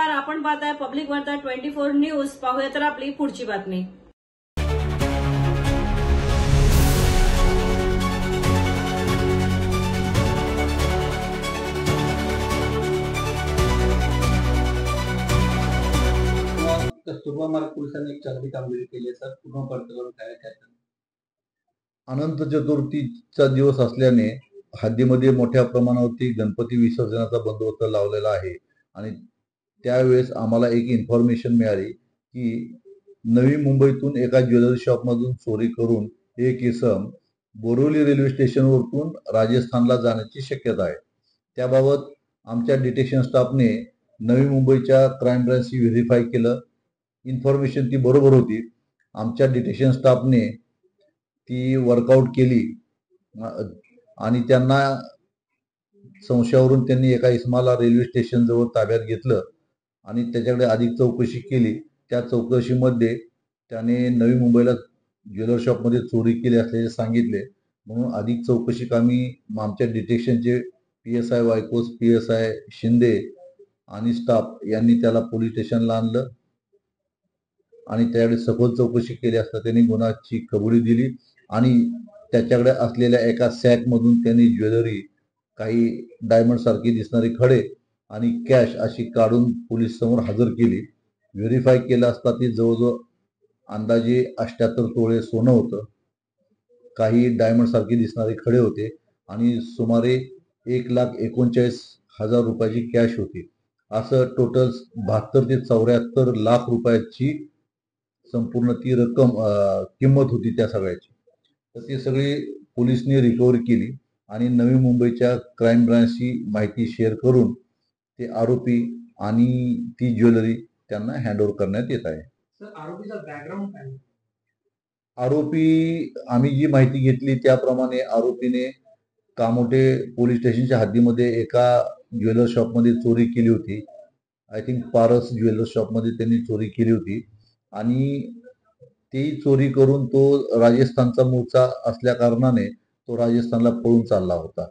नमस्कार, आपण पाहताय पब्लिक वार्ता 24 न्यूज. पाहूया तर आपली पुढची बातमी. कस्तुरबा मार्ग पोलिसांनी एक चांगली कामगिरी केली आहे सर. पूर्ण पडताळून काय अनंत चतुर्थीचा दिवस असल्याने हद्दीमध्ये मोठ्या प्रमाणावरती गणपती विसर्जनाचा बंदोबस्त लावलेला आहे आणि त्यावेळेस आम्हाला एक इन्फॉर्मेशन मिळाली की नवी मुंबईतून एका ज्वेलरी शॉपमधून चोरी करून एक इसम बोरिवली रेल्वे स्टेशनवरून राजस्थानला जाण्याची शक्यता आहे. त्याबाबत आमच्या डिटेक्शन स्टाफने नवी मुंबईच्या क्राईम ब्रांचशी व्हेरीफाय केलं. इन्फॉर्मेशन ती बरोबर होती. आमच्या डिटेक्शन स्टाफने ती वर्कआउट केली आणि त्यांना संशयावरून त्यांनी एका इसमाला रेल्वे स्टेशन जवळ ताब्यात घेतलं आणि त्याच्याकडे अधिक चौकशी केली. त्या चौकशीमध्ये त्याने नवी मुंबईला ज्वेलर शॉपमध्ये चोरी केली असल्याचे सांगितले. म्हणून अधिक चौकशी कामी आमच्या डिटेक्शनचे PSI वायकोस, PSI शिंदे आणि स्टाफ यांनी त्याला पोलीस स्टेशनला आणलं आणि त्याकडे सखोल चौकशी केली असता त्यांनी गुन्ह्याची कबुली दिली आणि त्याच्याकडे असलेल्या एका सॅकमधून त्यांनी ज्वेलरी, काही डायमंड सारखी दिसणारी खडे आणि कॅश अशी काढून पोलीस समोर हजर केली. व्हेरीफाय केलं असता ती जवळजवळ अंदाजे 78 तोळे सोनं होतं, काही डायमंड सारखी दिसणारे खडे होते आणि सुमारे 1,39,000 रुपयाची कॅश होती. असं टोटल 72 ते 74 लाख रुपयाची संपूर्ण ती रक्कम किंमत होती त्या सगळ्याची. तर ती सगळी पोलिसने रिकव्हरी केली आणि नवी मुंबईच्या क्राईम ब्रांचशी माहिती शेअर करून ते आरोपी आणि ती ज्वेलरी त्यांना हँडओव्हर करण्यात येत आहे. आरोपीचा बॅकग्राऊंड काय? आरोपी, आम्ही जी माहिती घेतली त्याप्रमाणे आरोपीने कामोठे पोलीस स्टेशनच्या हद्दीमध्ये एका ज्वेलर शॉपमध्ये चोरी केली होती. आय थिंक पारस ज्वेलर शॉपमध्ये त्यांनी चोरी केली होती आणि ती चोरी करून तो राजस्थानचा मूळचा असल्या कारणाने तो राजस्थानला पळून चालला होता.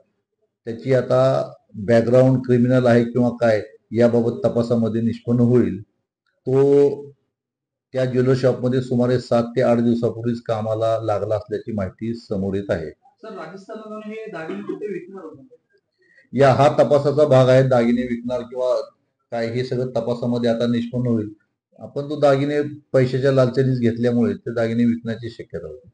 त्याची आता बॅकग्राऊंड क्रिमिनल आहे किंवा काय याबाबत तपासामध्ये निष्पन्न होईल. तो त्या ज्वेलर शॉपमध्ये सुमारे 7 ते 8 दिवसापूर्वीच कामाला लागला असल्याची माहिती समोर येत आहे. सर, राजस्थानला जाऊन हे दागिने कुठे विकणार होते? हा तपासाचा भाग आहे. दागिने विकणार किंवा काय हे सगळं तपासामध्ये आता निष्पन्न होईल. आपण तो दागिने पैशाच्या लालसेनेच घेतल्यामुळे ते दागिने विकण्याची शक्यता होती.